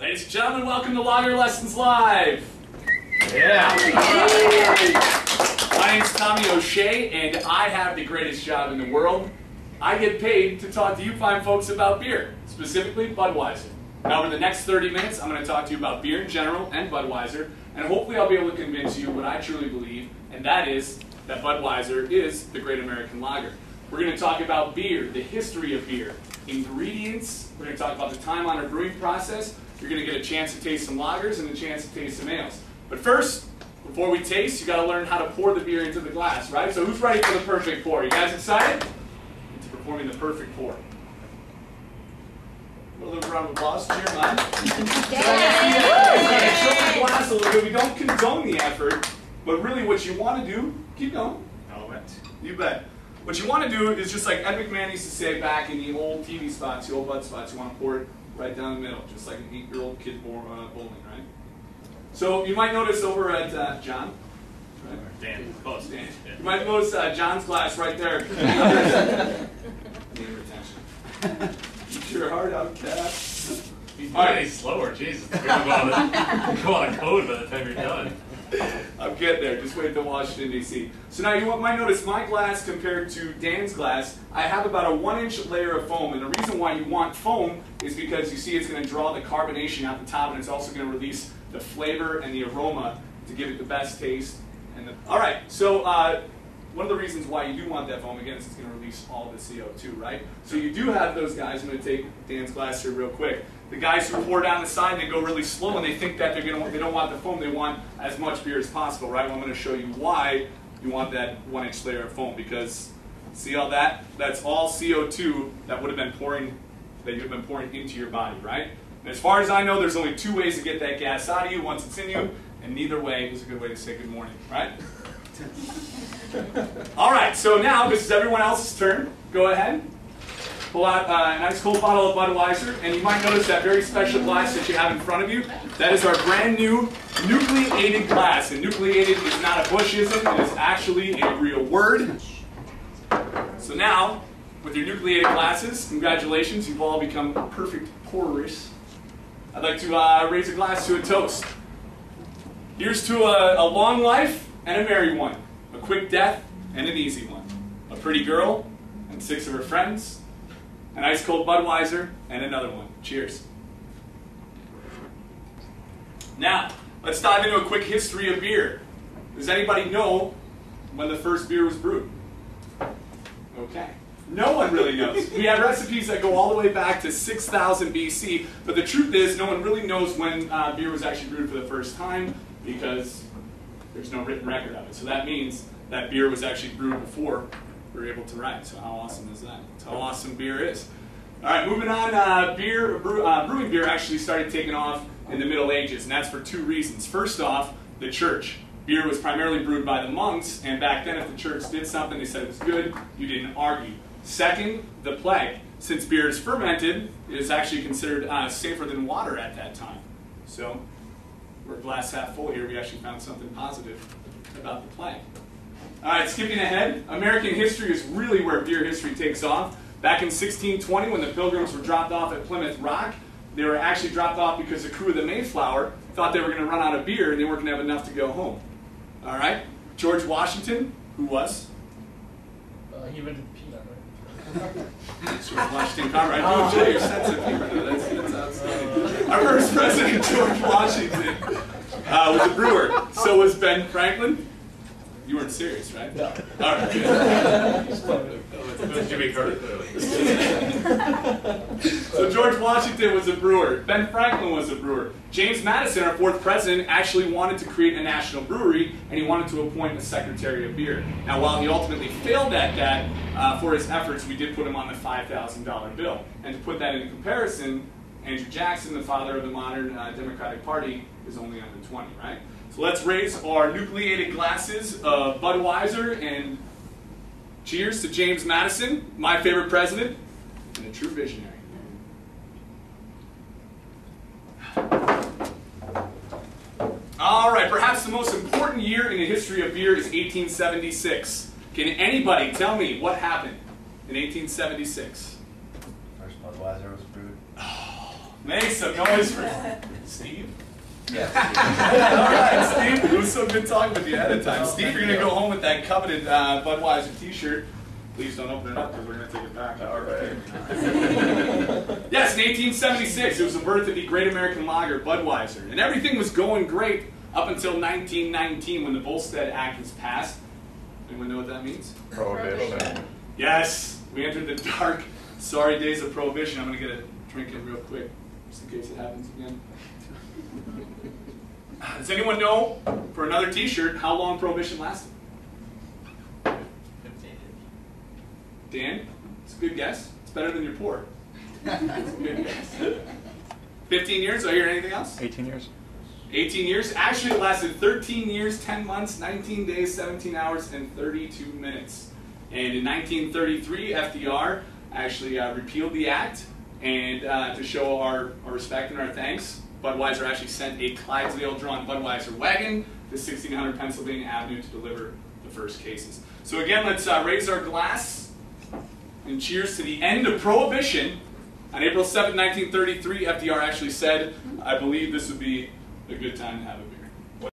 Ladies and gentlemen, welcome to Lager Lessons Live. Yeah. My name's Tommy O'Shea, and I have the greatest job in the world. I get paid to talk to you fine folks about beer, specifically Budweiser. Now, over the next 30 minutes, I'm going to talk to you about beer in general and Budweiser, and hopefully I'll be able to convince you what I truly believe, and that is that Budweiser is the great American lager. We're going to talk about beer, the history of beer, ingredients. We're going to talk about the time-honored brewing process. You're going to get a chance to taste some lagers and a chance to taste some ales. But first, before we taste, you got to learn how to pour the beer into the glass, right? So who's ready for the perfect pour? You guys excited? Into performing the perfect pour. A little round of applause. Cheer, man. Show the glass a little bit. We don't condone the effort, but really what you want to do, keep going. I'll bet. You bet. What you want to do is just like Ed McMahon used to say back in the old TV spots, the old Bud spots, you want to pour it right down the middle, just like an 8-year-old kid bowling, right? So you might notice over at John, right? Dan, close. Dan. You might notice John's glass right there. Name retention. Keep your heart out, cat. He's getting slower, Jesus. You're going to go on a code by the time you're done. I'm getting there. Just wait till Washington, D.C. So now you might notice my glass compared to Dan's glass, I have about a 1-inch layer of foam. And the reason why you want foam is because you see it's going to draw the carbonation out the top, and it's also going to release the flavor and the aroma to give it the best taste. All right, so one of the reasons why you do want that foam, again, is it's going to release all the CO2, right? So you do have those guys. I'm going to take Dan's glass here real quick. The guys who pour down the side, they go really slow, and they think that they don't want the foam. They want as much beer as possible, right? Well, I'm going to show you why you want that 1-inch layer of foam, because see all that? That's all CO2 that would have been pouring, that you've been pouring into your body, right? And as far as I know, there's only 2 ways to get that gas out of you once it's in you, and neither way is a good way to say good morning, right? All right, so now this is everyone else's turn. Go ahead. Pull out a nice cold bottle of Budweiser, and you might notice that very special glass that you have in front of you. That is our brand new nucleated glass. And nucleated is not a Bushism, it is actually a real word. So now, with your nucleated glasses, congratulations, you've all become perfect pourers. I'd like to raise a glass to a toast. Here's to a long life and a merry one, a quick death and an easy one, a pretty girl and 6 of her friends, an ice cold Budweiser, and another one. Cheers. Now, let's dive into a quick history of beer. Does anybody know when the first beer was brewed? Okay. No one really knows. We have recipes that go all the way back to 6000 BC, but the truth is no one really knows when beer was actually brewed for the first time because there's no written record of it. So that means that beer was actually brewed before we were able to write. So how awesome is that? That's how awesome beer is. All right, moving on. Brewing beer actually started taking off in the Middle Ages, and that's for 2 reasons. First off, the church. Beer was primarily brewed by the monks, and back then if the church did something, they said it was good, you didn't argue. Second, the plague. Since beer is fermented, it is actually considered safer than water at that time. So we're glass half full here. We actually found something positive about the plague. All right, skipping ahead, American history is really where beer history takes off. Back in 1620, when the Pilgrims were dropped off at Plymouth Rock, they were actually dropped off because the crew of the Mayflower thought they were going to run out of beer and they weren't going to have enough to go home. All right, George Washington, who was? He invented peanut, right? George Washington Cartwright. Oh, Jay, your sense of humor. That's outstanding. Our first president, George Washington, was a brewer. So was Ben Franklin. You weren't serious, right? No. All right, good. It was Jimmy Carter, clearly. So George Washington was a brewer. Ben Franklin was a brewer. James Madison, our 4th president, actually wanted to create a national brewery, and he wanted to appoint a secretary of beer. Now, while he ultimately failed at that, for his efforts, we did put him on the $5,000 bill. And to put that into comparison, Andrew Jackson, the father of the modern Democratic Party, is only under 20, right? So let's raise our nucleated glasses of Budweiser and cheers to James Madison, my favorite president, and a true visionary. All right, perhaps the most important year in the history of beer is 1876. Can anybody tell me what happened in 1876? First Budweiser was brewed. Make some noise for Steve? Yes. All right, Steve. It was so good talking with you ahead of time. Steve, you're going to go home with that coveted Budweiser t-shirt. Please don't open it up because we're going to take it back. All right. Yes, in 1876, it was the birth of the Great American Lager, Budweiser. And everything was going great up until 1919 when the Volstead Act was passed. Anyone know what that means? Prohibition. Yes, we entered the dark, sorry days of Prohibition. I'm going to get a drink in real quick, just in case it happens again. Does anyone know, for another t-shirt, how long Prohibition lasted? 15 years. Dan? It's a good guess. It's better than your pour. It's a good guess. 15 years? Do I hear anything else? 18 years. 18 years? Actually, it lasted 13 years, 10 months, 19 days, 17 hours, and 32 minutes. And in 1933, FDR actually repealed the act, and to show our respect and our thanks, Budweiser actually sent a Clydesdale-drawn Budweiser wagon to 1600 Pennsylvania Avenue to deliver the first cases. So again, let's raise our glass and cheers to the end of Prohibition. On April 7, 1933, FDR actually said, I believe this would be a good time to have a beer.